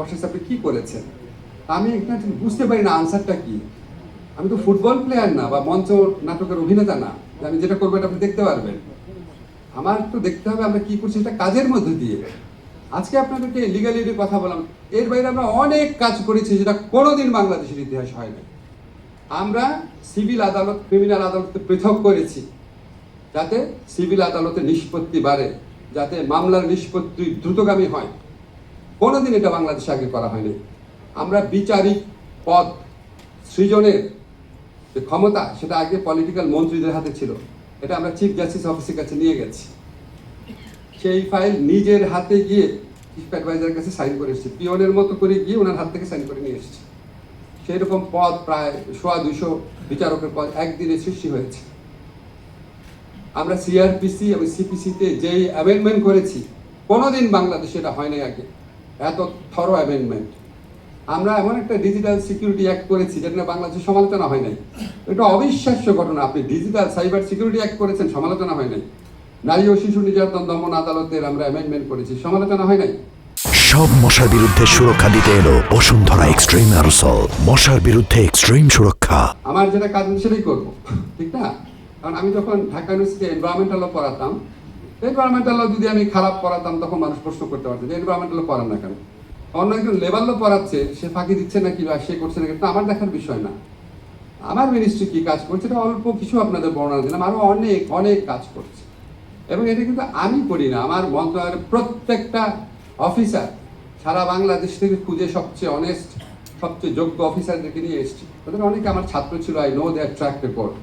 বসে আপনি কি করেছেন? আমি একটা বুঝতে পারি না আনসারটা কি। আমি তো ফুটবল প্লেয়ার না বা মঞ্চ নাটকের অভিনেতা না যে আমি যেটা করবো এটা আপনি দেখতে পারবেন। আমার তো দেখতে হবে আমরা কি করছি এটা কাজের মধ্যে দিয়ে। আজকে আপনাদেরকে লিগালিটির কথা বললাম, এর বাইরে আমরা অনেক কাজ করেছি যেটা কোনোদিন বাংলাদেশের ইতিহাস হয় না। আমরা সিভিল আদালত ক্রিমিনাল আদালতকে পৃথক করেছি যাতে সিভিল আদালতের নিষ্পত্তি বাড়ে, যাতে মামলার নিষ্পত্তি দ্রুতগামী হয়। কোনোদিন এটা বাংলাদেশে আগে করা হয়নি। আমরা বিচারিক পদ সৃজনের যে ক্ষমতা সেটা আগে পলিটিক্যাল মন্ত্রীদের হাতে ছিল, এটা আমরা চিফ জাস্টিস অফিসের কাছে নিয়ে গেছি। সেই ফাইল নিজের হাতে গিয়ে চিফ অ্যাডভাইজারের কাছে সাইন করে এসেছি, পিওনের মতো করে গিয়ে ওনার হাত থেকে সাইন করে নিয়ে এসেছি। সেই রকম পদ প্রায় 200 বিচারকের পদ একদিনে সৃষ্টি হয়েছে। আমরা সিআরপিসি এবং সিপিসিতে যেই অ্যামেন্ডমেন্ট করেছি কোনোদিন বাংলাদেশে এটা হয় নাই আগে, এত থরো অ্যামেন্ডমেন্ট। আমরা এমন একটা ডিজিটাল সিকিউরিটি অ্যাক্ট করেছি যেটা বাংলাদেশে সমালোচনা হয় নাই। এটা অবিশ্বাস্য ঘটনা, আপনি ডিজিটাল সাইবার সিকিউরিটি অ্যাক্ট করেছেন, সমালোচনা হয় নাই। নারী ও শিশু নির্যাতন দমন আদালতের আমরা অ্যামেন্ডমেন্ট করেছি, সমালোচনা হয় নাই। সব মশার বিরুদ্ধে সুরক্ষা দিতে এলো বসুন্ধরা এক্সট্রিম অ্যারোসল, মশার বিরুদ্ধে এক্সট্রিম সুরক্ষা। আমার যেটা কাজ সেটাই করবো, ঠিক না? কারণ আমি যখন ঢাকা ইউনিভার্সিটি এনভায়রনমেন্টাল ল পড়াতাম, এনভায়রনমেন্টাল ল যদি আমি খারাপ পড়াতাম তখন মানুষ প্রশ্ন করতে পারতো যে এনভায়রনমেন্টাল ল পড়ান না কেন। অন্য একজন লেবার ল পড়াচ্ছে, সে ফাঁকি দিচ্ছে নাকি বা সে করছে নাকি, আমার দেখার বিষয় না। আমার মিনিস্ট্রি কি কাজ করছে এটা অল্প কিছু আপনাদের বর্ণনা দিলাম, আরো অনেক অনেক কাজ করছে। এবং এটা কিন্তু আমি করি না, আমার মন্ত্রণালয়ের প্রত্যেকটা অফিসার সারা বাংলাদেশ থেকে খুঁজে সবচেয়ে অনেস্ট সবচেয়ে যোগ্য অফিসারদেরকে নিয়ে এসেছি। তাদের অনেকে আমার ছাত্র ছিল, I know their track record.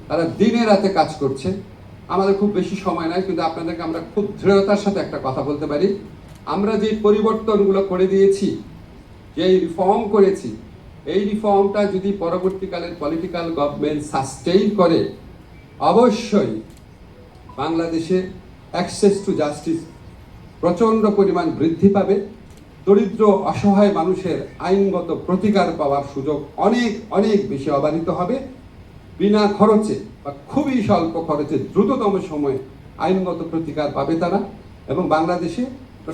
তারা দিনে রাতে কাজ করছে। আমাদের খুব বেশি সময় নাই, কিন্তু আপনাদেরকে আমরা খুব দৃঢ়তার সাথে একটা কথা বলতে পারি, আমরা যে পরিবর্তনগুলো করে দিয়েছি, যে রিফর্ম করেছি, এই রিফর্মটা যদি পরবর্তীকালের পলিটিক্যাল গভর্নমেন্ট সাস্টেইন করে, অবশ্যই বাংলাদেশে অ্যাক্সেস টু জাস্টিস প্রচণ্ড পরিমাণ বৃদ্ধি পাবে। দরিদ্র অসহায় মানুষের আইনগত প্রতিকার পাওয়ার সুযোগ অনেক অনেক বেশি অবারিত হবে। বিনা খরচে বা খুবই স্বল্প খরচে দ্রুততম সময়ে আইনগত প্রতিকার পাবে তারা। এবং বাংলাদেশে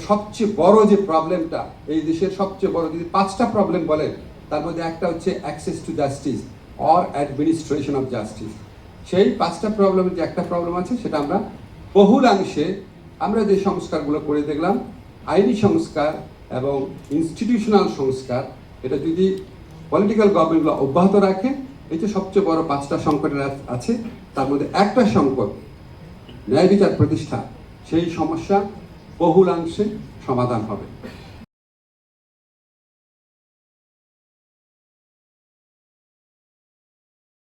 সবচেয়ে বড় যে প্রবলেমটা, এই দেশের সবচেয়ে বড় যদি 5টা প্রবলেম বলেন তার মধ্যে একটা হচ্ছে access to justice or administration of justice. সেই 5টা প্রবলেমের যে একটা প্রবলেম আছে সেটা আমরা বহুলাংশে আমরা যে সংস্কারগুলো করে দেখলাম, আইনি সংস্কার এবং ইনস্টিটিউশনাল সংস্কার, এটা যদি পলিটিক্যাল গভর্নমেন্টগুলো অব্যাহত রাখে, এই যে সবচেয়ে বড় 5টা সংকটের আছে তার মধ্যে একটা সংকট ন্যায় বিচার প্রতিষ্ঠা, সেই সমস্যা বহুলাংশে সমাধান হবে।